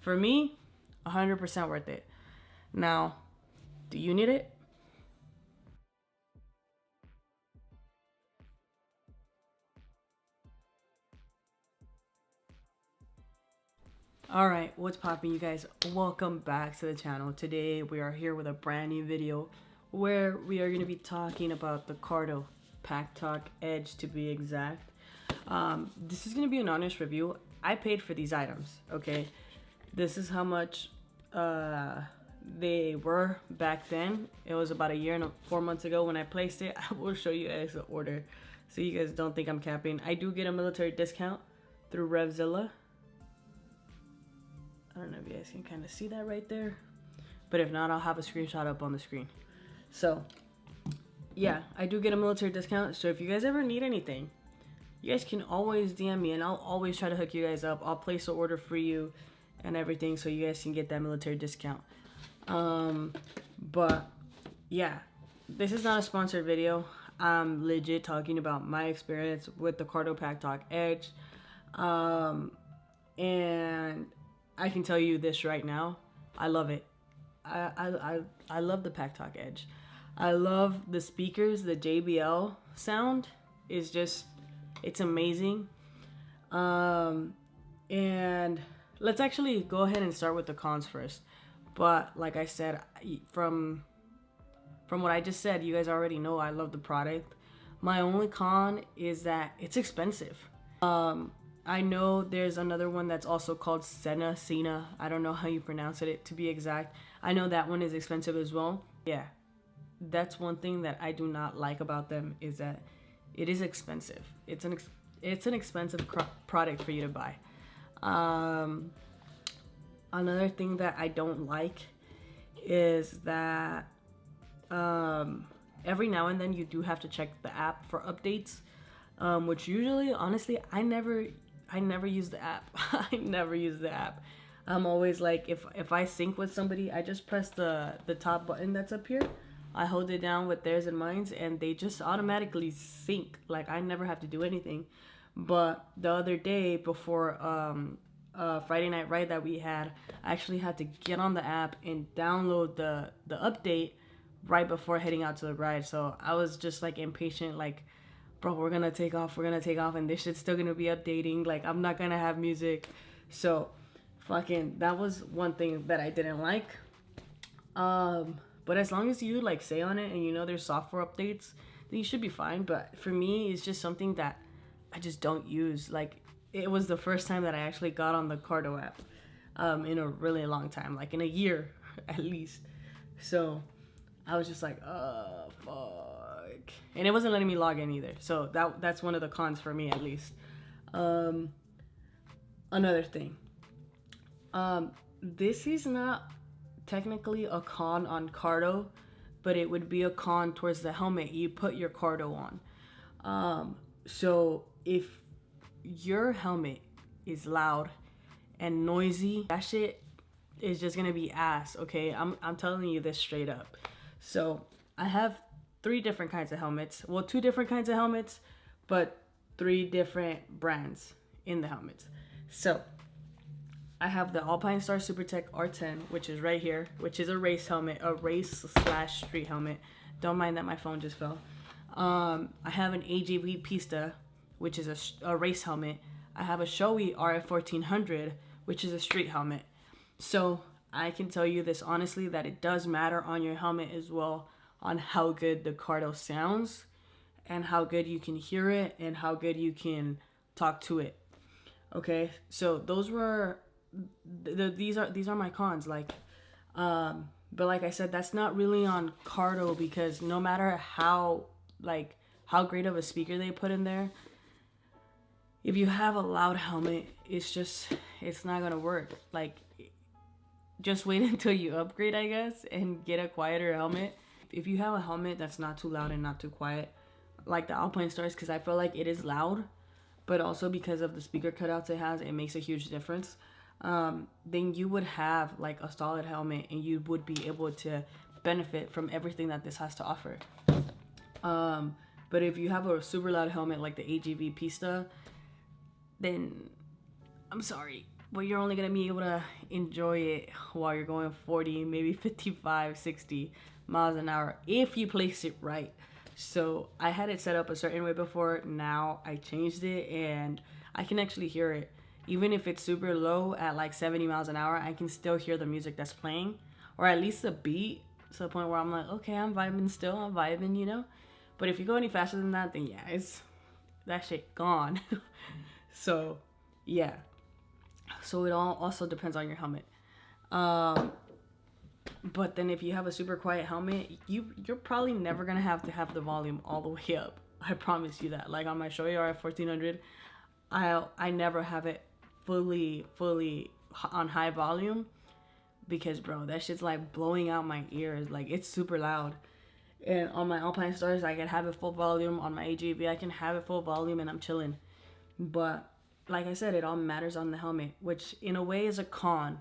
For me, 100% worth it. Now, do you need it? Alright, what's poppin', you guys? Welcome back to the channel. Today we are here with a brand new video where we are going to be talking about the CARDO Packtalk Edge, to be exact. This is going to be an honest review. I paid for these items, okay? This is how much they were back then. It was about a year and 4 months ago when I placed it. I will show you guys the order so you guys don't think I'm capping. I do get a military discount through Revzilla. I don't know if you guys can kind of see that right there, but if not, I'll have a screenshot up on the screen. So yeah, I do get a military discount, so if you guys ever need anything, you guys can always DM me and I'll always try to hook you guys up. I'll place an order for you and everything so you guys can get that military discount. But yeah, this is not a sponsored video. I'm legit talking about my experience with the CARDO Packtalk Edge. And I can tell you this right now, I love it. I love the Packtalk Edge. I love the speakers. The JBL sound is just, it's amazing. And let's actually go ahead and start with the cons first. But like I said, from what I just said, you guys already know I love the product. My only con is that it's expensive. I know there's another one that's also called Sena. I don't know how you pronounce it, to be exact. I know that one is expensive as well. Yeah, that's one thing that I do not like about them, is that it is expensive. It's an expensive product for you to buy. Another thing that I don't like is that every now and then you do have to check the app for updates, which usually, honestly, I never use the app. I never use the app. I'm always like, if I sync with somebody, I just press the top button that's up here. I hold it down with theirs and mine's, and they just automatically sync. Like, I never have to do anything. But the other day, before Friday night ride that we had, I actually had to get on the app and download the update right before heading out to the ride. So I was just like impatient, like, bro, we're gonna take off, and this shit's still gonna be updating. Like, I'm not gonna have music. So fucking, that was one thing that I didn't like. But as long as you like say on it and you know there's software updates, then you should be fine. But for me, it's just something that I just don't use. Like, it was the first time that I actually got on the CARDO app in a really long time, like in a year at least. So I was just like, oh fuck, and it wasn't letting me log in either. So that's one of the cons for me, at least. Another thing, this is not technically a con on CARDO, but it would be a con towards the helmet you put your CARDO on. So if your helmet is loud and noisy, that shit is just gonna be ass, okay? I'm telling you this straight up. So I have 3 different kinds of helmets. Well, 2 different kinds of helmets, but 3 different brands in the helmets. So I have the Alpinestars Supertech R10, which is right here, which is a race helmet, a race/street helmet. Don't mind that my phone just fell. I have an AJV PISTA, which is a race helmet. I have a SHOEI RF1400, which is a street helmet. So I can tell you this honestly, that it does matter on your helmet as well, on how good the CARDO sounds and how good you can hear it and how good you can talk to it. Okay, so those were these are my cons. Like, but like I said, that's not really on CARDO, because no matter how great of a speaker they put in there, if you have a loud helmet, it's not gonna work. Like, just wait until you upgrade, I guess, and get a quieter helmet. If you have a helmet that's not too loud and not too quiet, like the Alpinestars, because I feel like it is loud, but also because of the speaker cutouts it has, it makes a huge difference. Then you would have like a solid helmet and you would be able to benefit from everything that this has to offer. But if you have a super loud helmet like the AJV PISTA, then I'm sorry, but you're only gonna be able to enjoy it while you're going 40, maybe 55, 60 miles an hour if you place it right. So I had it set up a certain way before. Now I changed it and I can actually hear it. Even if it's super low at like 70 miles an hour, I can still hear the music that's playing, or at least the beat, to the point where I'm like, okay, I'm vibing still, I'm vibing, you know? But if you go any faster than that, then yeah, it's that shit gone. So yeah. So it all also depends on your helmet. But then if you have a super quiet helmet, you're probably never gonna have to have the volume all the way up. I promise you that. Like on my SHOEI R1400, I never have it fully on high volume, because bro, that shit's like blowing out my ears. Like it's super loud. And on my Alpinestars, I can have it full volume. On my AGV, I can have it full volume and I'm chilling. But like I said, it all matters on the helmet, which in a way is a con,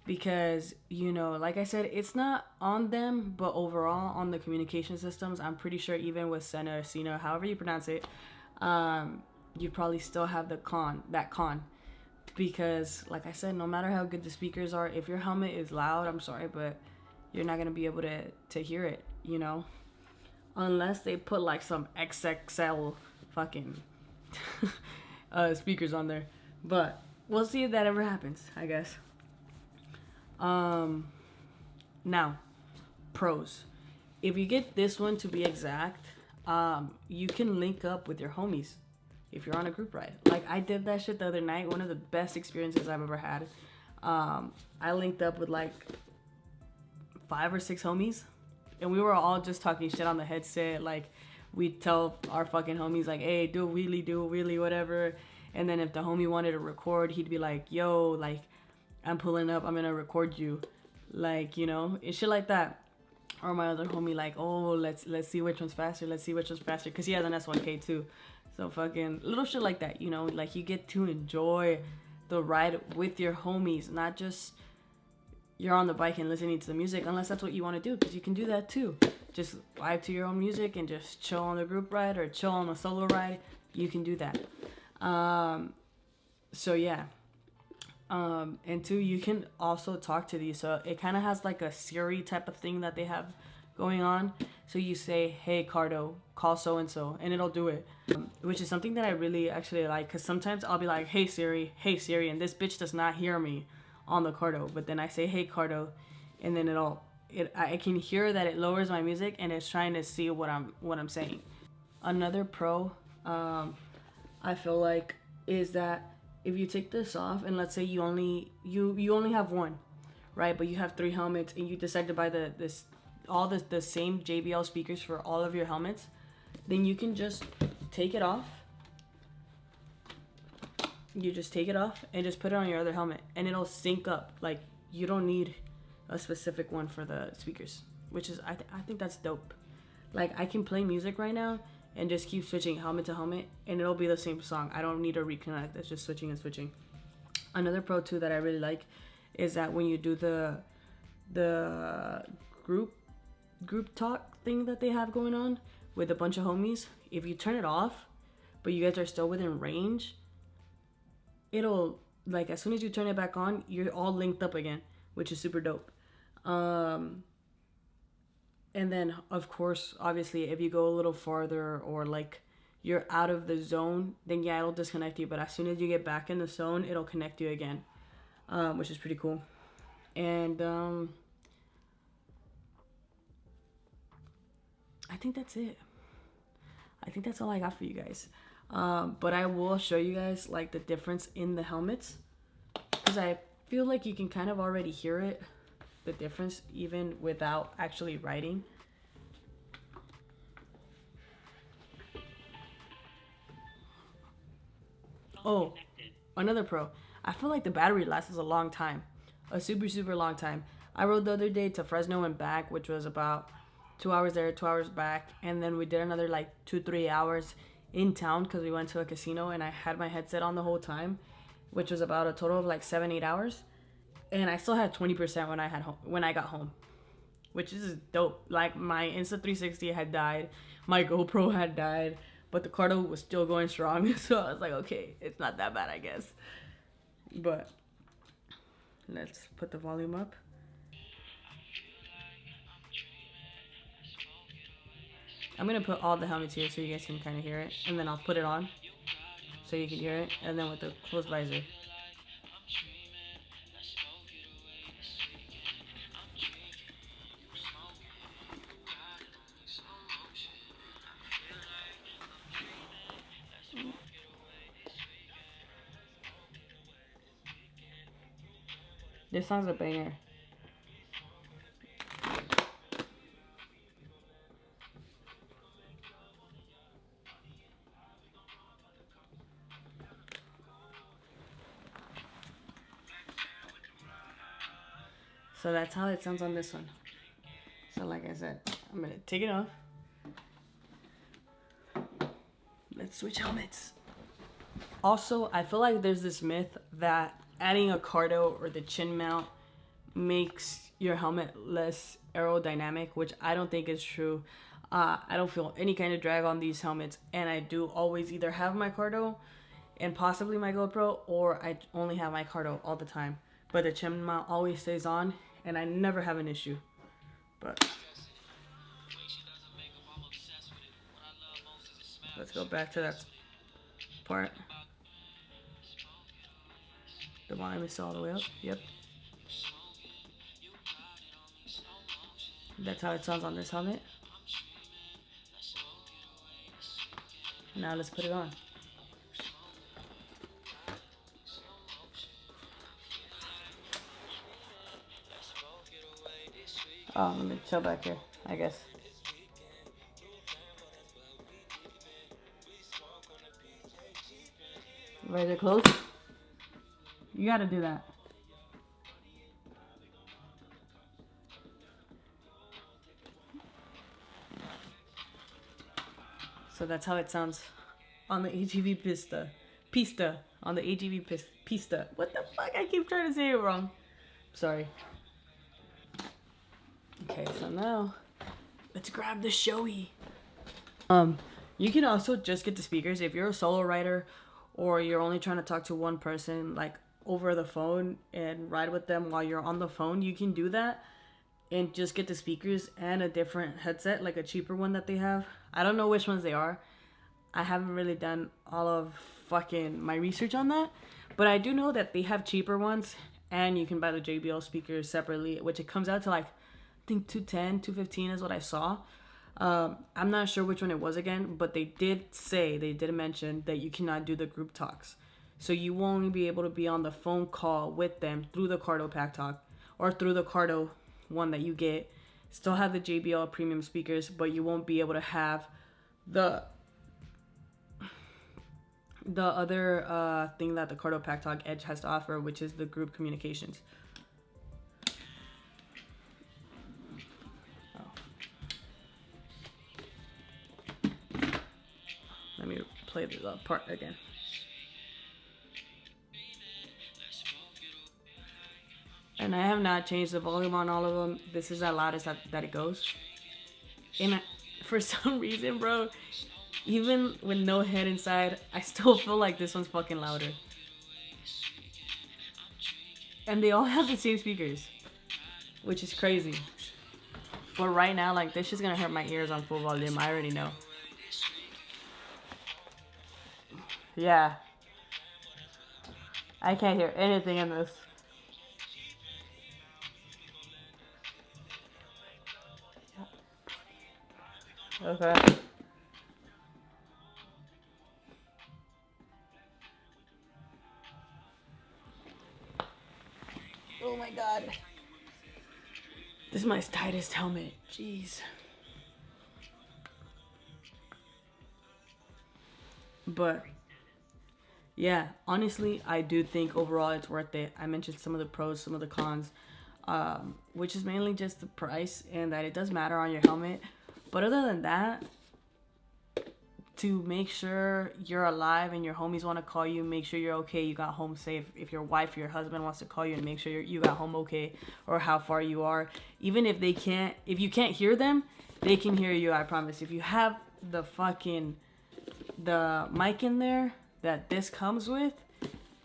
because, you know, like I said, it's not on them, but overall on the communication systems, I'm pretty sure even with Senna or Cena, however you pronounce it, you probably still have that con. Because like I said, no matter how good the speakers are, if your helmet is loud, I'm sorry, but you're not gonna be able to hear it, you know, unless they put like some XXL fucking speakers on there. But we'll see if that ever happens, I guess. Now, pros. If you get this one, to be exact, you can link up with your homies if you're on a group ride. Like I did that shit the other night. One of the best experiences I've ever had. I linked up with like 5 or 6 homies, and we were all just talking shit on the headset. Like we'd tell our fucking homies like, hey, do a wheelie, whatever. And then if the homie wanted to record, he'd be like, yo, like, I'm pulling up, I'm gonna record you. Like, you know, and shit like that. Or my other homie like, oh, let's see which one's faster. Because he has an S1K too. So fucking little shit like that, you know, like you get to enjoy the ride with your homies, not just you're on the bike and listening to the music, unless that's what you want to do, because you can do that too. Just vibe to your own music and just chill on the group ride or chill on a solo ride. You can do that. So yeah. And 2, you can also talk to these. So it kind of has like a Siri type of thing that they have going on. So you say, hey, CARDO, call so-and-so, and it'll do it. Which is something that I really actually like, because sometimes I'll be like, hey Siri, and this bitch does not hear me on the CARDO. But then I say, hey CARDO, and then I can hear that it lowers my music and it's trying to see what I'm saying. Another pro, I feel like, is that if you take this off and let's say you only have one, right? But you have 3 helmets and you decide to buy the same JBL speakers for all of your helmets, then you can just take it off. You just take it off and just put it on your other helmet and it'll sync up. Like you don't need a specific one for the speakers, which is I think that's dope. Like I can play music right now and just keep switching helmet to helmet and it'll be the same song. I don't need to reconnect. It's just switching and switching. Another pro too that I really like is that when you do the group talk thing that they have going on with a bunch of homies, if you turn it off but you guys are still within range, it'll, like, as soon as you turn it back on, you're all linked up again, which is super dope. And then, of course, obviously, if you go a little farther or, like, you're out of the zone, then, yeah, it'll disconnect you. But as soon as you get back in the zone, it'll connect you again, which is pretty cool. And I think that's it. I think that's all I got for you guys. But I will show you guys, like, the difference in the helmets, because I feel like you can kind of already hear it, the difference, even without actually riding. Oh, another pro. I feel like the battery lasts a long time, a super long time. I rode the other day to Fresno and back, which was about 2 hours there, 2 hours back, and then we did another like 2-3 hours in town because we went to a casino, and I had my headset on the whole time, which was about a total of like 7-8 hours, and I still had 20% when I got home, which is dope. Like my Insta360 had died, my GoPro had died, but the CARDO was still going strong. So I was like, okay, it's not that bad, I guess. But Let's put the volume up. I'm gonna put all the helmets here so you guys can kind of hear it, and then I'll put it on so you can hear it, and then with the closed visor. This song's a banger. So that's how it sounds on this one. So like I said, I'm gonna take it off. Let's switch helmets. Also, I feel like there's this myth that adding a CARDO or the chin mount makes your helmet less aerodynamic, which I don't think is true. I don't feel any kind of drag on these helmets, and I do always either have my CARDO and possibly my GoPro, or I only have my CARDO all the time. But the chin mount always stays on, and I never have an issue. But let's go back to that part. The volume is still all the way up. Yep. That's how it sounds on this helmet. Now let's put it on. Oh, let me chill back here, I guess. Ready to close? You gotta do that. So that's how it sounds on the AGV PISTA. On the AGV PISTA. What the fuck? I keep trying to say it wrong. Sorry. Okay, so now let's grab the SHOEI. You can also just get the speakers if you're a solo rider or you're only trying to talk to one person, like over the phone, and ride with them while you're on the phone. You can do that and just get the speakers and a different headset, like a cheaper one that they have. I don't know which ones they are. I haven't really done all of fucking my research on that, but I do know that they have cheaper ones, and you can buy the JBL speakers separately, which it comes out to like, I think 210, 215 is what I saw. I'm not sure which one it was again, but they did mention that you cannot do the group talks. So you will only be able to be on the phone call with them through the CARDO Packtalk or through the CARDO one that you get. Still have the JBL premium speakers, but you won't be able to have the other thing that the CARDO Packtalk Edge has to offer, which is the group communications. Let me play the part again. And I have not changed the volume on all of them. This is the loudest that it goes. And for some reason, bro, even with no head inside, I still feel like this one's fucking louder. And they all have the same speakers, which is crazy. But right now, like, this is gonna hurt my ears on full volume. I already know. Yeah. I can't hear anything in this. Okay. Oh my god. This is my tightest helmet. Jeez. But yeah, honestly, I do think overall it's worth it. I mentioned some of the pros, some of the cons, which is mainly just the price and that it does matter on your helmet. But other than that, to make sure you're alive and your homies want to call you, make sure you're okay, you got home safe. If your wife or your husband wants to call you, and make sure you got home okay, or how far you are. Even if you can't hear them, they can hear you, I promise. If you have the mic in there that this comes with,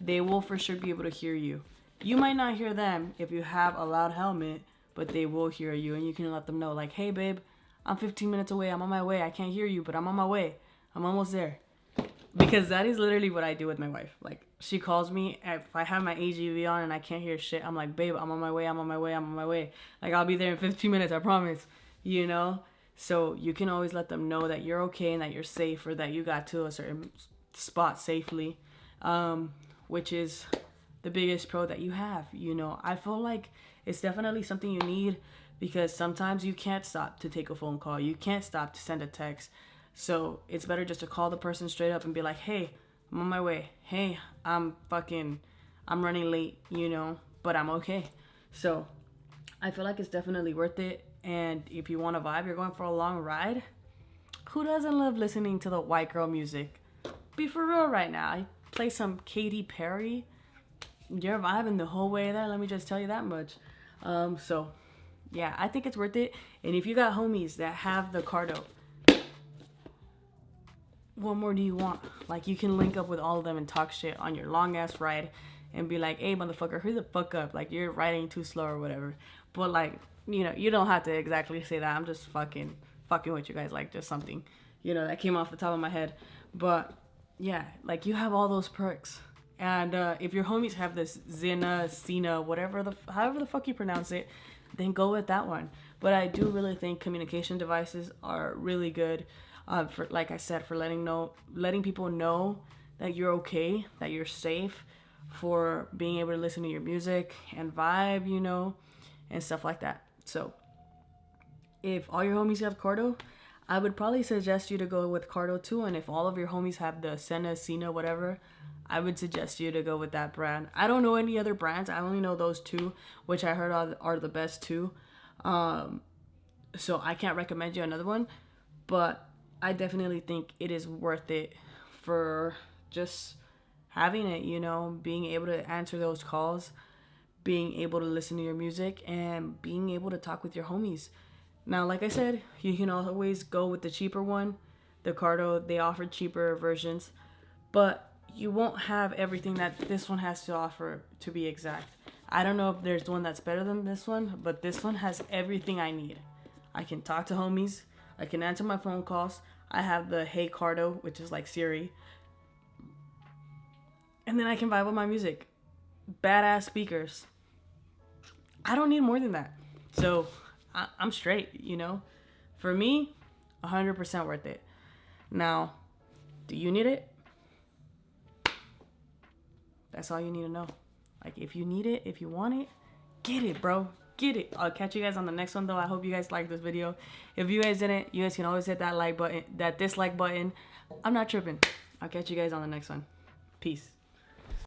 they will for sure be able to hear you. You might not hear them if you have a loud helmet, but they will hear you, and you can let them know, like, hey, babe, I'm 15 minutes away. I'm on my way. I can't hear you, but I'm on my way. I'm almost there. Because that is literally what I do with my wife. Like, she calls me, if I have my AGV on and I can't hear shit, I'm like, babe, I'm on my way, I'm on my way, I'm on my way. Like, I'll be there in 15 minutes, I promise, you know? So you can always let them know that you're okay and that you're safe, or that you got to a certain spot safely, which is the biggest pro that you have, you know? I feel like it's definitely something you need, because sometimes you can't stop to take a phone call. You can't stop to send a text. So it's better just to call the person straight up and be like, hey, I'm on my way. Hey, I'm running late, you know, but I'm okay. So I feel like it's definitely worth it. And if you want to vibe, you're going for a long ride. Who doesn't love listening to the white girl music? Be for real right now. I play some Katy Perry. You're vibing the whole way there. Let me just tell you that much. So yeah, I think it's worth it. And if you got homies that have the CARDO, what more do you want? Like, you can link up with all of them and talk shit on your long ass ride and be like, hey, motherfucker, hurry the fuck up. Like, you're riding too slow or whatever. But, like, you know, you don't have to exactly say that. I'm just fucking with you guys. Like, just something, you know, that came off the top of my head. But yeah, like, you have all those perks. And if your homies have this Zena, Cena, however the fuck you pronounce it, then go with that one. But I do really think communication devices are really good. For, like I said, for letting people know that you're okay, that you're safe, for being able to listen to your music and vibe, you know, and stuff like that. So if all your homies have CARDO, I would probably suggest you to go with CARDO too. And if all of your homies have the Senna, Cena, whatever, I would suggest you to go with that brand. I don't know any other brands. I only know those two, which I heard are the best two. So I can't recommend you another one, but I definitely think it is worth it for just having it, you know, being able to answer those calls, being able to listen to your music, and being able to talk with your homies. Now, like I said, you can always go with the cheaper one. The CARDO, they offer cheaper versions, but you won't have everything that this one has to offer, to be exact. I don't know if there's one that's better than this one, but this one has everything I need. I can talk to homies. I can answer my phone calls. I have the Hey CARDO, which is like Siri. And then I can vibe with my music. Badass speakers. I don't need more than that. So I'm straight, you know. For me, 100% worth it. Now, do you need it? That's all you need to know. Like, if you need it, if you want it, get it, bro. Get it. I'll catch you guys on the next one, though. I hope you guys liked this video. If you guys didn't, you guys can always hit that like button, that dislike button. I'm not tripping. I'll catch you guys on the next one. Peace.